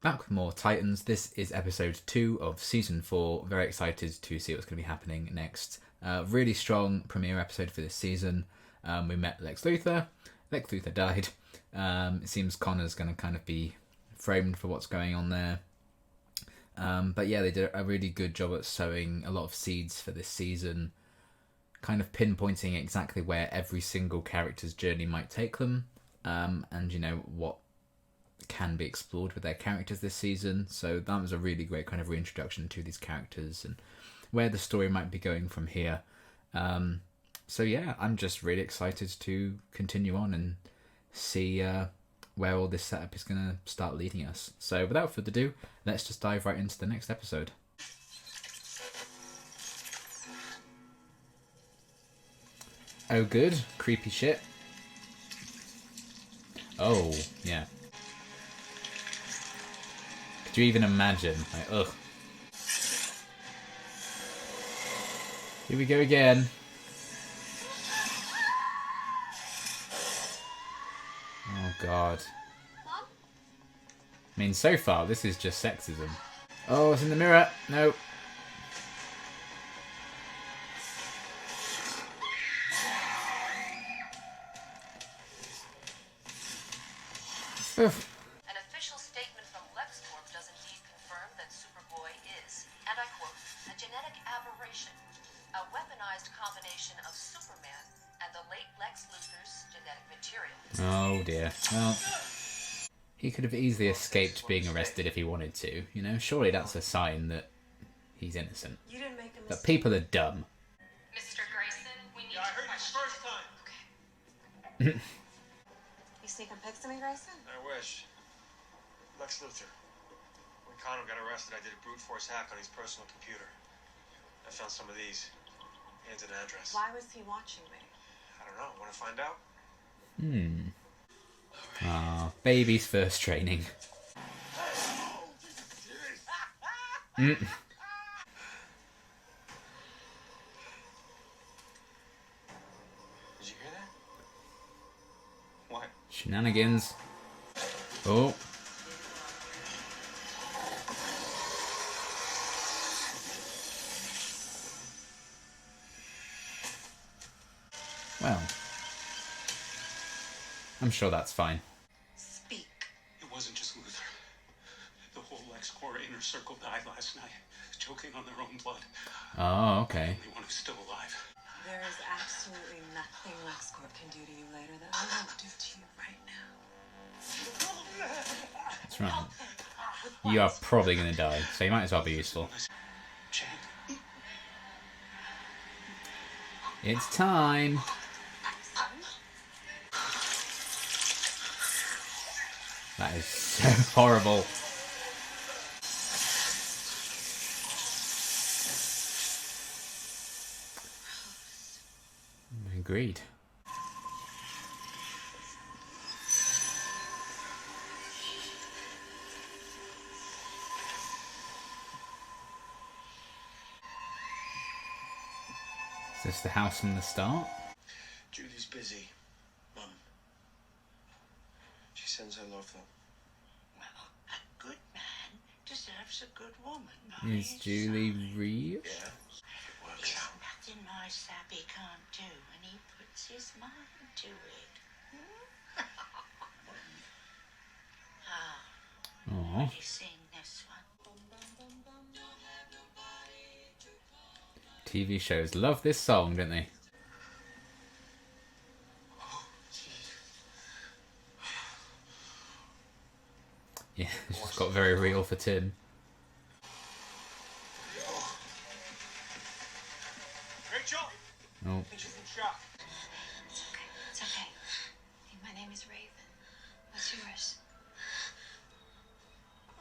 Back with more Titans. This is episode 2 of season 4. Very excited to see what's going to be happening next. Really strong premiere episode for this season. We met Lex Luthor. Lex Luthor died. It seems Connor's going to kind of be framed for what's going on there. But yeah, they did a really good job at sowing a lot of seeds for this season, kind of pinpointing exactly where every single character's journey might take them, and you know what can be explored with their characters this season. So that was a really great kind of reintroduction to these characters and where the story might be going from here. So yeah, I'm just really excited to continue on and see where all this setup is going to start leading us. So without further ado, let's just dive right into the next episode. Oh good, creepy shit. Oh, yeah. Could you even imagine? Like, ugh. Here we go again. Oh god. Mom? I mean, so far, this is just sexism. Oh, it's in the mirror. No. Oof. An official statement from LexCorp does indeed confirm that Superboy is, and I quote, a genetic aberration, a weaponized combination of Superman and the late Lex Luthor's genetic material. Oh dear. Well, he could have easily escaped being arrested if he wanted to. You know, surely that's a sign that he's innocent. You didn't make a But mistake. people are dumb. Mr. Grayson, we need Yeah, I to heard you question first time. Okay. You sneaking pics of me, Grayson? I wish. Lex Luthor. When Connor got arrested, I did a brute force hack on his personal computer. I found some of these. And an address. Why was he watching me? I don't know. Want to find out? Ah, baby's first training. Did you hear that? What? Shenanigans. Oh. Well, I'm sure that's fine. Speak. It wasn't just Luther. The whole LexCorp inner circle died last night, choking on their own blood. Oh, okay. The only one who's still alive. There is absolutely nothing LexCorp can do to you later that I won't do to you right now. That's right. You are probably going to die, so you might as well be useful. Jane, It's time. That is so horrible. Agreed. Is this the house from the start? Julie's busy. Mom. She sends her love, though. Well, a good man deserves a good woman. Is Julie real? Yeah. It works There's out. nothing my Sappy can't do when he puts his mind to it. Aww. You sing this one. TV shows love this song, don't they? Yeah, it's just got very real for Tim. Rachel! Oh, I think she's in shock. It's okay. It's okay. Hey, my name is Raven. What's yours?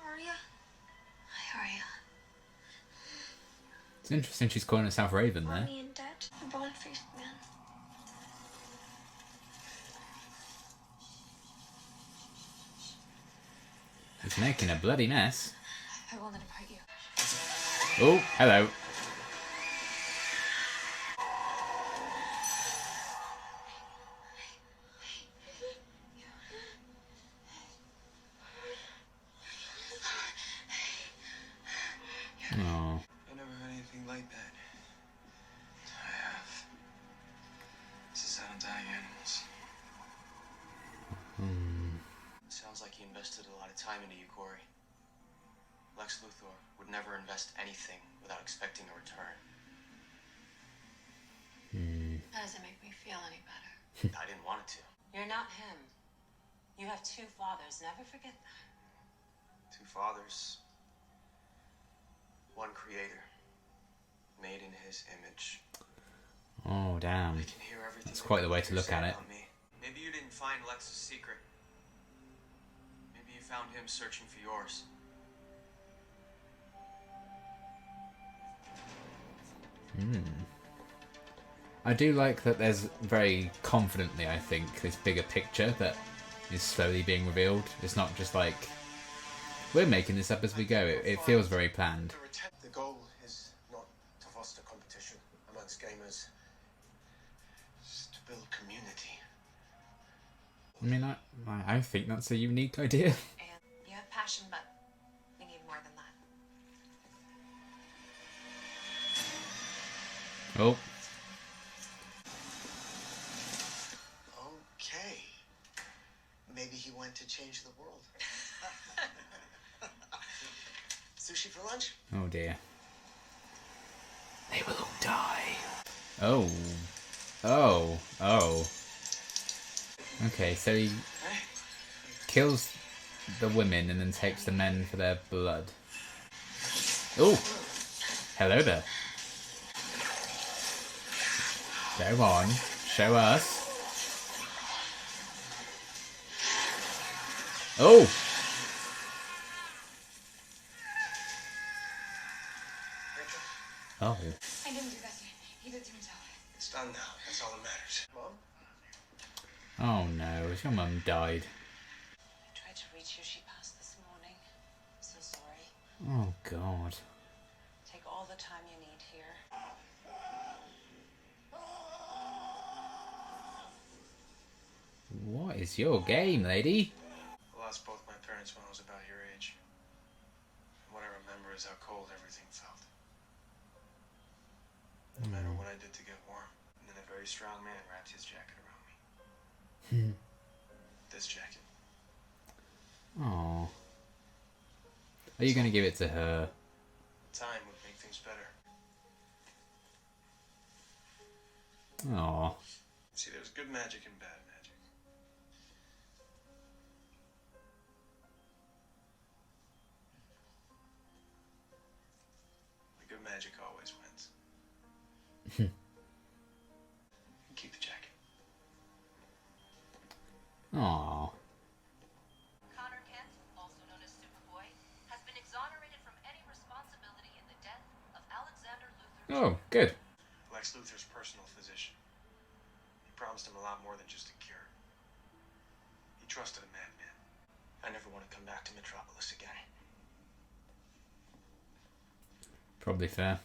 Aria. Hi, Aria. it's interesting she's calling herself Raven there. Mommy and Dad, the bald-faced man. He's making a bloody mess. I won't let him hurt you. Oh, hello. Oh. I never heard anything like that. I have. This is how to die animals. Sounds like he invested a lot of time into you, Corey. Lex Luthor would never invest anything without expecting a return. That doesn't make me feel any better. I didn't want it to. You're not him. You have two fathers. Never forget that. Two fathers. One creator. Made in his image. Oh, damn. I can hear everything. That's quite the way to look at it. Maybe you didn't find Lex's secret. Maybe you found him searching for yours. I do like that there's very confidently, I think, this bigger picture that is slowly being revealed. It's not just like, we're making this up as we go. It feels very planned. The goal is not to foster competition amongst gamers. It's to build community. I mean, I think that's a unique idea. And you have passion, but we need more than that. Oh. Okay. Maybe he went to change the world. Sushi for lunch? Oh dear. They will all die. Oh. Oh. Oh. Okay, so he kills the women and then takes the men for their blood. Oh! Hello there. Go on. Show us. Oh! Oh. I didn't do that. He did it to himself. It's done now. That's all that matters. Mom? Oh no, your mum died. I tried to reach you. She passed this morning. I'm so sorry. Oh god. Take all the time you need here. What is your game, lady? I lost both my parents when I was about your age. And what I remember is how cold everything felt. No matter what I did to get warm. And then a very strong man wrapped his jacket around me. This jacket. Oh. Are you going to give it to her? Time would make things better. Oh. See, there's good magic and bad magic. The good magic always wins. Keep the jacket. Oh. Connor Kent, also known as Superboy, has been exonerated from any responsibility in the death of Alexander Luthor. Oh, good. Lex Luthor's personal physician. He promised him a lot more than just a cure. He trusted a madman. I never want to come back to Metropolis again. Probably fair.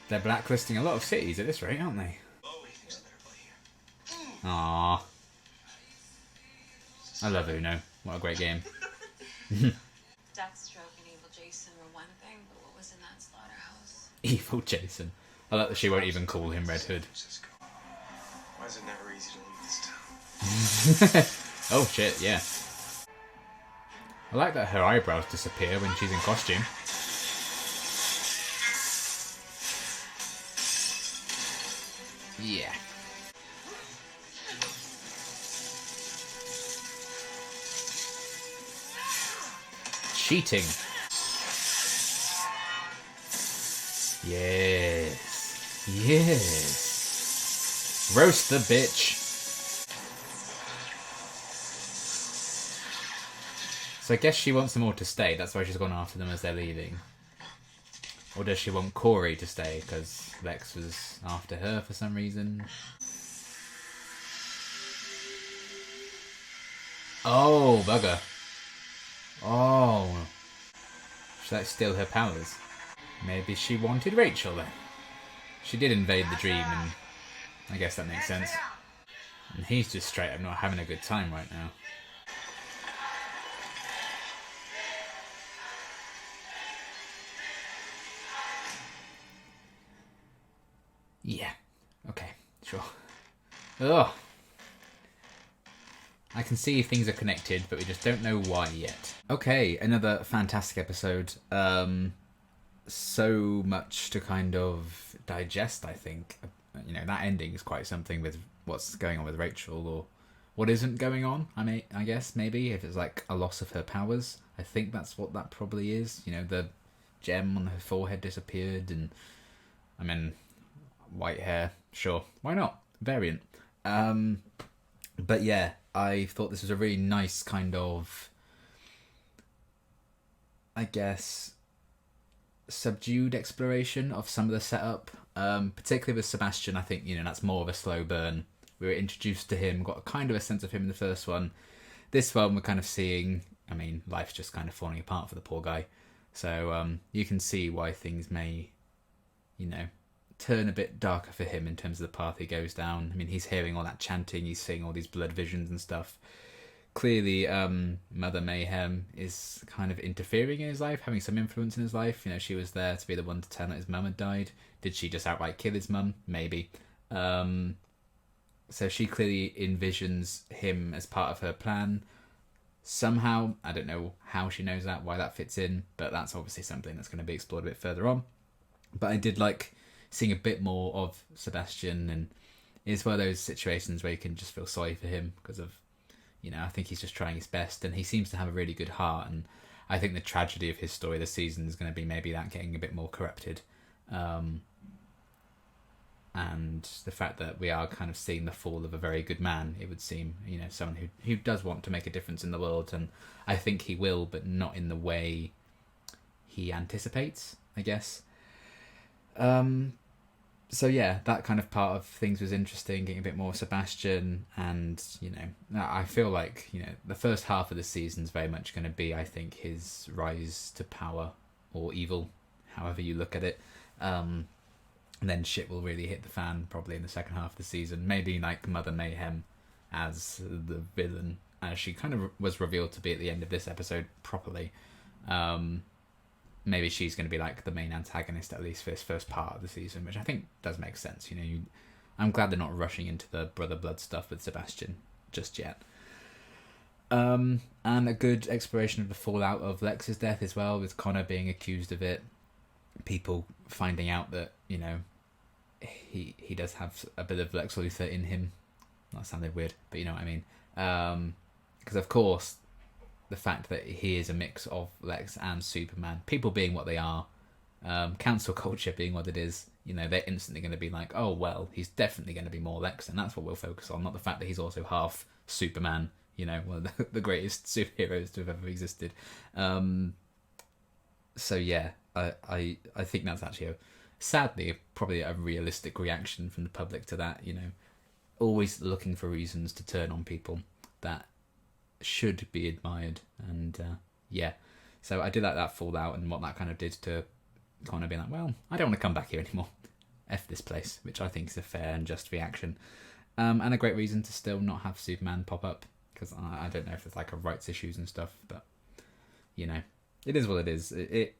They're blacklisting a lot of cities at this rate, aren't they? Everything's a better play here. Aww. I love Uno. What a great game. Deathstroke and Evil Jason were one thing, but what was in that slaughterhouse? Evil Jason. I like that she won't even call him Red Hood. Francisco. Why is it never easy to leave this town? Oh shit, yeah. I like that her eyebrows disappear when she's in costume. Yeah. Cheating. Yes. Yes. Roast the bitch. So I guess she wants them all to stay. That's why she's gone after them as they're leaving. Or does she want Corey to stay because Lex was after her for some reason? Oh, bugger. Oh. So that's still her powers. Maybe she wanted Rachel then. She did invade the dream, and I guess that makes sense. And he's just straight up not having a good time right now. Yeah. Okay. Sure. Ugh. I can see things are connected, but we just don't know why yet. Okay, another fantastic episode. So much to kind of digest, I think. You know, that ending is quite something with what's going on with Rachel, or what isn't going on, I guess, maybe. If it's like a loss of her powers. I think that's what that probably is. You know, the gem on her forehead disappeared, and I mean, white hair, sure, why not? Variant. But yeah, I thought this was a really nice kind of, I guess, subdued exploration of some of the setup. Particularly with Sebastian, I think, you know, that's more of a slow burn. We were introduced to him, got kind of a sense of him in the first one. This one, we're kind of seeing, I mean, life's just kind of falling apart for the poor guy. So you can see why things may, you know, turn a bit darker for him in terms of the path he goes down. I mean, he's hearing all that chanting, he's seeing all these blood visions and stuff. Clearly, Mother Mayhem is kind of interfering in his life, having some influence in his life. You know, she was there to be the one to tell that his mum had died. Did she just outright kill his mum? Maybe. So she clearly envisions him as part of her plan. Somehow, I don't know how she knows that, why that fits in, but that's obviously something that's going to be explored a bit further on. But I did like seeing a bit more of Sebastian, and it's one of those situations where you can just feel sorry for him because of, you know, I think he's just trying his best, and he seems to have a really good heart, and I think the tragedy of his story this season is going to be maybe that getting a bit more corrupted. And the fact that we are kind of seeing the fall of a very good man, it would seem, you know, someone who does want to make a difference in the world, and I think he will, but not in the way he anticipates, I guess. So yeah, that kind of part of things was interesting, getting a bit more Sebastian, and, you know, I feel like, you know, the first half of the season is very much going to be, I think, his rise to power, or evil, however you look at it. And then shit will really hit the fan probably in the second half of the season. Maybe like Mother Mayhem as the villain, as she kind of was revealed to be at the end of this episode properly. Maybe she's going to be like the main antagonist, at least for this first part of the season, which I think does make sense. You know, I'm glad they're not rushing into the brother blood stuff with Sebastian just yet. And a good exploration of the fallout of Lex's death as well, with Connor being accused of it. People finding out that, you know, he does have a bit of Lex Luthor in him. That sounded weird, but you know what I mean. Because of course, the fact that he is a mix of Lex and Superman, people being what they are, cancel culture being what it is, you know, they're instantly going to be like, oh well, he's definitely going to be more Lex, and that's what we'll focus on, not the fact that he's also half Superman, you know, one of the greatest superheroes to have ever existed. So yeah, I think that's actually sadly probably a realistic reaction from the public to that, you know, always looking for reasons to turn on people that should be admired. And yeah, so I did like that fallout and what that kind of did to Connor being like, well, I don't want to come back here anymore, F this place, which I think is a fair and just reaction, and a great reason to still not have Superman pop up, because I don't know if there's like a rights issues and stuff, but you know, it is what it is.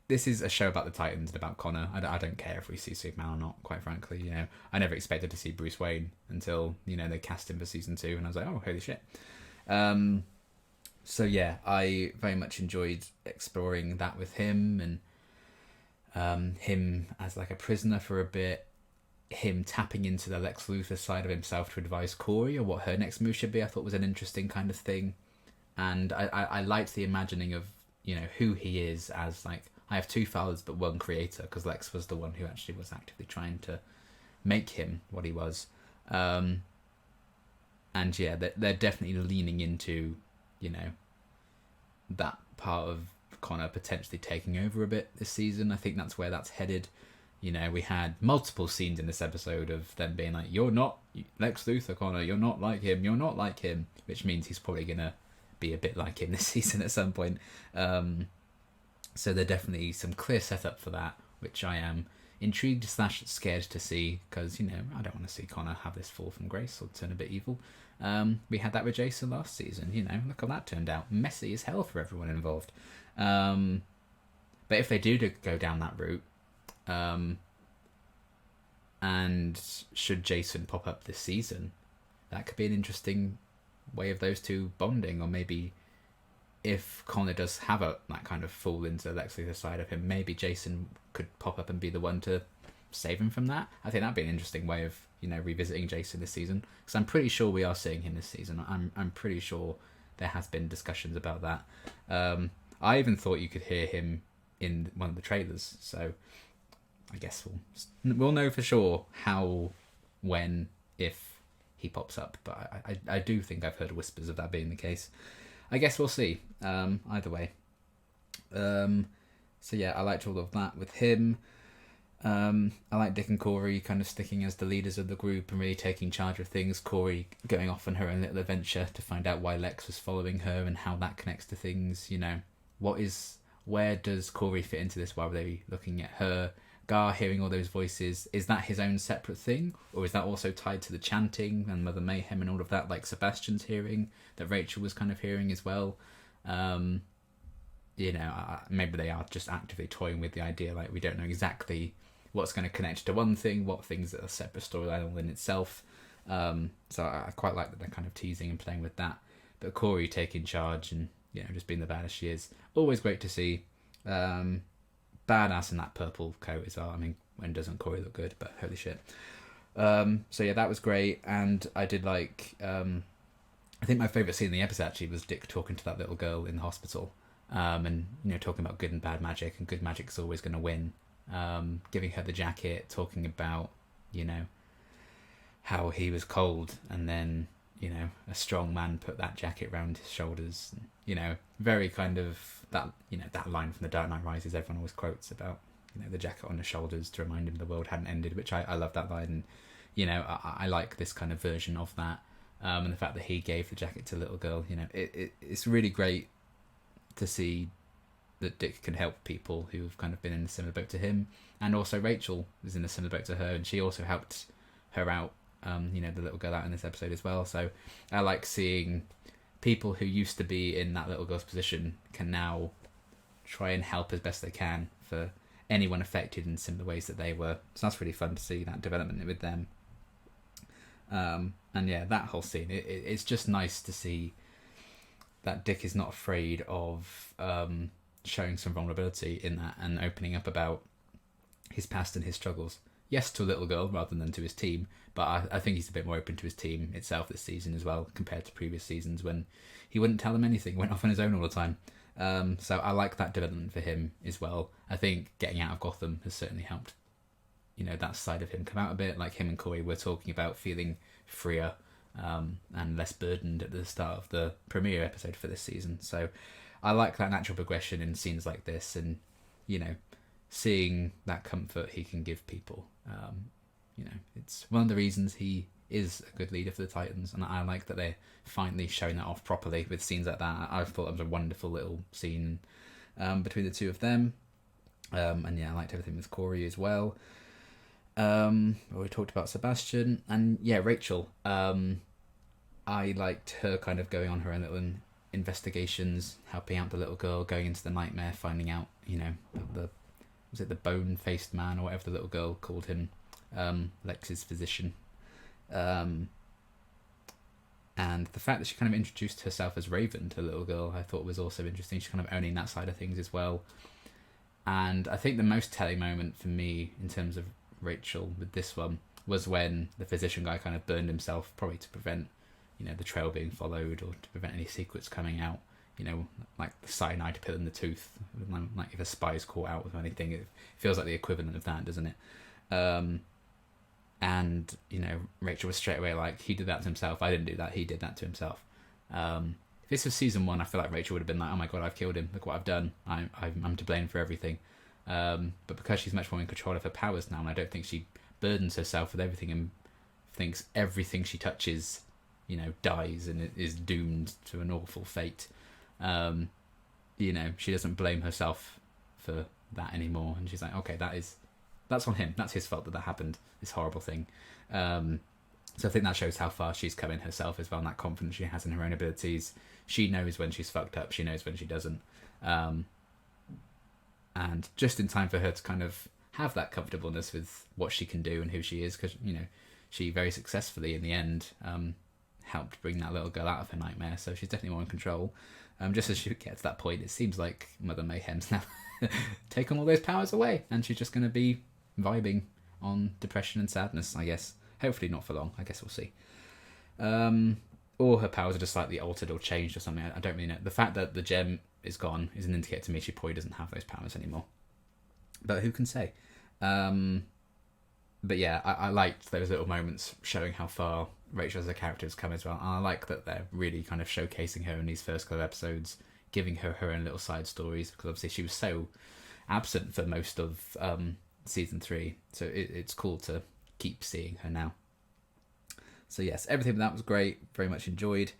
This is a show about the Titans and about Connor. I don't care if we see Superman or not, quite frankly. You know, I never expected to see Bruce Wayne until, you know, they cast him for season 2, and I was like, oh, holy shit. So yeah, I very much enjoyed exploring that with him, and him as like a prisoner for a bit, him tapping into the Lex Luthor side of himself to advise Corey or what her next move should be, I thought was an interesting kind of thing. And I liked the imagining of, you know, who he is as, like, I have two fathers but one creator, because Lex was the one who actually was actively trying to make him what he was. And yeah, they're definitely leaning into, you know, that part of Connor potentially taking over a bit this season. I think that's where that's headed. You know, we had multiple scenes in this episode of them being like, you're not Lex Luthor, Connor, you're not like him, which means he's probably going to be a bit like him this season at some point. So there's definitely some clear setup for that, which I am intrigued / scared to see, because, you know, I don't want to see Connor have this fall from grace or turn a bit evil. We had that with Jason last season, you know, look how that turned out. Messy as hell for everyone involved. But if they do go down that route, and And should Jason pop up this season, that could be an interesting way of those two bonding. Or maybe if Connor does have that kind of fall into Lex Luthor side of him, maybe Jason could pop up and be the one to save him from that. I think that'd be an interesting way of, revisiting Jason this season, because I'm pretty sure we are seeing him this season. I'm pretty sure there has been discussions about that. I even thought you could hear him in one of the trailers, so I guess we'll know for sure how, when, if he pops up. But I do think I've heard whispers of that being the case. I guess we'll see. Either way. So yeah, I liked all of that with him. I like Dick and Corey kind of sticking as the leaders of the group and really taking charge of things. Corey going off on her own little adventure to find out why Lex was following her and how that connects to things. Where does Corey fit into this? Why were they looking at her? Gar hearing all those voices, is that his own separate thing, or is that also tied to the chanting and Mother Mayhem and all of that, like Sebastian's hearing, that Rachel was kind of hearing as well? Maybe they are just actively toying with the idea, like we don't know exactly what's going to connect to one thing, what things are a separate storyline all in itself. So I quite like that they're kind of teasing and playing with that. But Corey taking charge and just being the badass she is, always great to see. Badass in that purple coat as well. I mean, when doesn't Corey look good? But holy shit. So yeah, that was great. And I did like, I think my favourite scene in the episode actually was Dick talking to that little girl in the hospital. And talking about good and bad magic, and good magic's always going to win. Giving her the jacket, talking about how he was cold, and then a strong man put that jacket round his shoulders. Very kind of that that line from The Dark Knight Rises everyone always quotes about the jacket on his shoulders to remind him the world hadn't ended, which I love that line. And I like this kind of version of that, and the fact that he gave the jacket to the little girl. It's really great to see that Dick can help people who've kind of been in a similar boat to him, and also Rachel is in a similar boat to her, and she also helped her out, the little girl out in this episode as well. So I like seeing people who used to be in that little girl's position can now try and help as best they can for anyone affected in similar ways that they were. So that's really fun to see that development with them. And yeah, that whole scene, it's just nice to see that Dick is not afraid of showing some vulnerability in that and opening up about his past and his struggles. Yes, to a little girl rather than to his team, but I think he's a bit more open to his team itself this season as well, compared to previous seasons when he wouldn't tell them anything, went off on his own all the time. So I like that development for him as well. I think getting out of Gotham has certainly helped, that side of him come out a bit. Like him and Corey were talking about feeling freer and less burdened at the start of the premiere episode for this season. So I like that natural progression in scenes like this, and seeing that comfort he can give people. It's one of the reasons he is a good leader for the Titans, and I like that they're finally showing that off properly with scenes like that. I thought it was a wonderful little scene between the two of them. And yeah, I liked everything with Corey as well. We talked about Sebastian, and yeah, Rachel. I liked her kind of going on her own little investigations, helping out the little girl, going into the nightmare, finding out, was it the bone-faced man or whatever the little girl called him, Lex's physician. And the fact that she kind of introduced herself as Raven to the little girl, I thought was also interesting. She's kind of owning that side of things as well. And I think the most telling moment for me in terms of Rachel with this one was when the physician guy kind of burned himself, probably to prevent the trail being followed or to prevent any secrets coming out, like the cyanide pill in the tooth, like if a spy's caught out with anything, it feels like the equivalent of that, doesn't it? And Rachel was straight away like, he did that to himself, I didn't do that, he did that to himself. If this was season 1, I feel like Rachel would have been like, oh my god, I've killed him, look what I've done, I'm to blame for everything. But because she's much more in control of her powers now, and I don't think she burdens herself with everything and thinks everything she touches dies and is doomed to an awful fate. She doesn't blame herself for that anymore, and she's like, okay, that's on him, that's his fault that happened, this horrible thing. So I think that shows how far she's come in herself as well, and that confidence she has in her own abilities. She knows when she's fucked up, she knows when she doesn't. And just in time for her to kind of have that comfortableness with what she can do and who she is, because she very successfully in the end helped bring that little girl out of her nightmare, so she's definitely more in control. Just as she gets to that point, it seems like Mother Mayhem's now taken all those powers away, and she's just going to be vibing on depression and sadness, I guess. Hopefully not for long. I guess we'll see. Or her powers are just slightly altered or changed or something. I don't really know. The fact that the gem is gone is an indicator to me she probably doesn't have those powers anymore. But who can say? But yeah, I liked those little moments showing how far Rachel as a character has come as well. And I like that they're really kind of showcasing her in these first couple of episodes, giving her own little side stories, because obviously she was so absent for most of season 3. So it's cool to keep seeing her now. So yes, everything that was great. Very much enjoyed.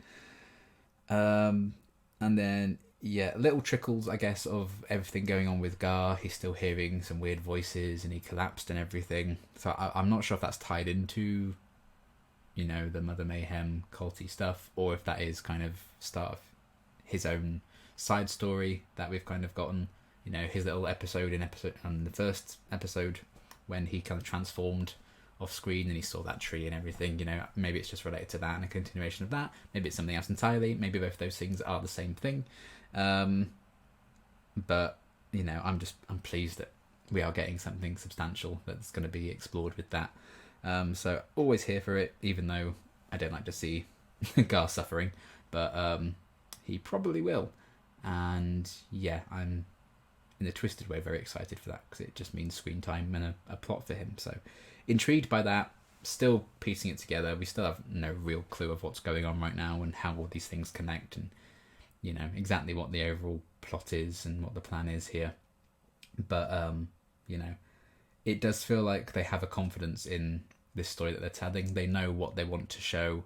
And then, yeah, little trickles, I guess, of everything going on with Gar. He's still hearing some weird voices and he collapsed and everything. So I'm not sure if that's tied into, the Mother Mayhem culty stuff, or if that is kind of start of his own side story that we've kind of gotten. His little episode on the first episode when he kind of transformed off screen and he saw that tree and everything. Maybe it's just related to that and a continuation of that. Maybe it's something else entirely. Maybe both those things are the same thing. But I'm pleased that we are getting something substantial that's going to be explored with that. So always here for it, even though I don't like to see Gar suffering, but he probably will. And yeah, I'm in a twisted way very excited for that, because it just means screen time and a plot for him. So intrigued by that, still piecing it together. We still have no real clue of what's going on right now and how all these things connect, and exactly what the overall plot is and what the plan is here. But it does feel like they have a confidence in this story that they're telling. They know what they want to show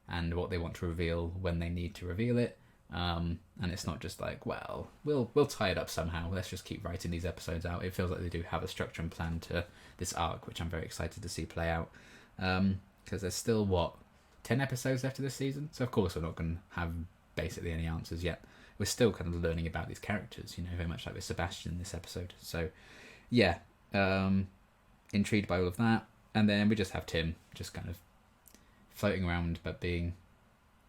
and what they want to reveal when they need to reveal it. And it's not just like, well, we'll tie it up somehow. Let's just keep writing these episodes out. It feels like they do have a structure and plan to this arc, which I'm very excited to see play out. Because there's still, 10 episodes left of this season? So of course we're not going to have basically any answers yet. We're still kind of learning about these characters, very much like with Sebastian in this episode. So yeah, intrigued by all of that. And then we just have Tim just kind of floating around, but being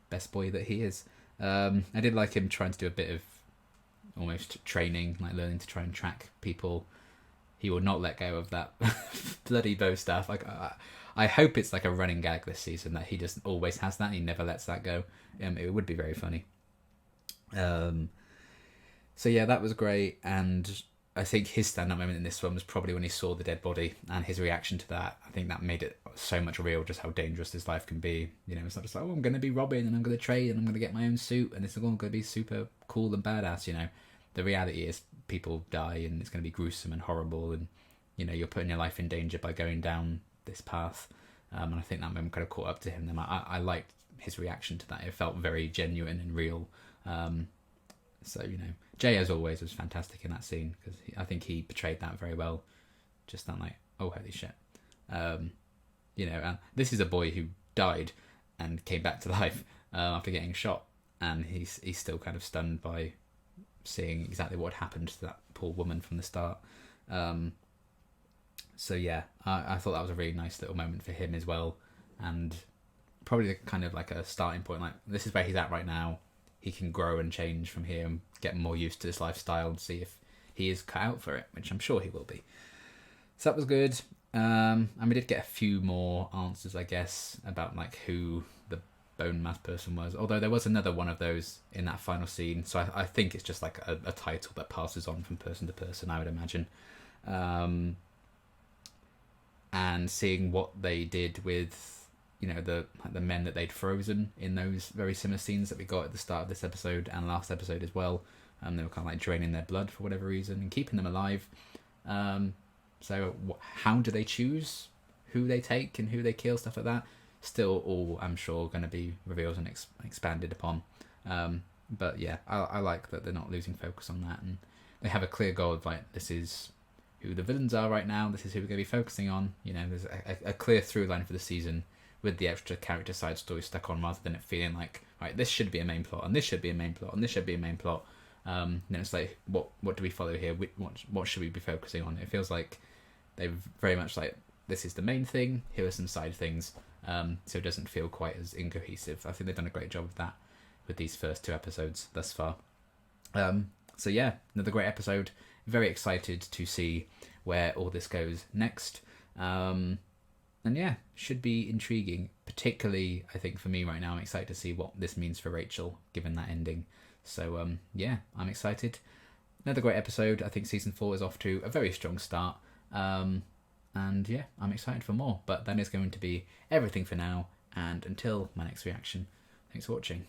best boy that he is. I did like him trying to do a bit of almost training, like learning to try and track people. He will not let go of that bloody bow staff. Like I hope it's like a running gag this season that he just always has that and he never lets that go. It would be very funny. So yeah, that was great. And I think his stand-up moment in this one was probably when he saw the dead body and his reaction to that. I think that made it so much real, just how dangerous this life can be. It's not just like, I'm going to be Robin and I'm going to train and I'm going to get my own suit and it's all going to be super cool and badass. The reality is people die and it's going to be gruesome and horrible, and you're putting your life in danger by going down this path. And I think that moment kind of caught up to him. And I liked his reaction to that. It felt very genuine and real. So Jay, as always, was fantastic in that scene, because I think he portrayed that very well. Just that, like, oh, holy shit. And this is a boy who died and came back to life after getting shot, and he's still kind of stunned by seeing exactly what happened to that poor woman from the start. So yeah, I thought that was a really nice little moment for him as well, and probably kind of like a starting point. Like, this is where he's at right now. He can grow and change from here and get more used to this lifestyle and see if he is cut out for it, which I'm sure he will be. So that was good. And we did get a few more answers, I guess, about like who the bone mass person was. Although there was another one of those in that final scene. So I think it's just like a title that passes on from person to person, I would imagine. And seeing what they did with the men that they'd frozen in those very similar scenes that we got at the start of this episode and last episode as well. They were kind of like draining their blood for whatever reason and keeping them alive. So how do they choose who they take and who they kill, stuff like that? Still all, I'm sure, going to be revealed and expanded upon. But yeah, I like that they're not losing focus on that. And they have a clear goal of like, this is who the villains are right now. This is who we're going to be focusing on. There's a clear through line for the season, with the extra character side story stuck on, rather than it feeling like, right, this should be a main plot, and this should be a main plot, and this should be a main plot. Then it's like, what do we follow here? What should we be focusing on? It feels like They're very much like, this is the main thing, here are some side things, so it doesn't feel quite as incohesive. I think they've done a great job of that with these first 2 episodes thus far. So yeah, another great episode. Very excited to see where all this goes next. And yeah, should be intriguing. Particularly, I think for me right now, I'm excited to see what this means for Rachel, given that ending. So yeah, I'm excited. Another great episode. I think season 4 is off to a very strong start. And yeah, I'm excited for more. But that is going to be everything for now. And until my next reaction, thanks for watching.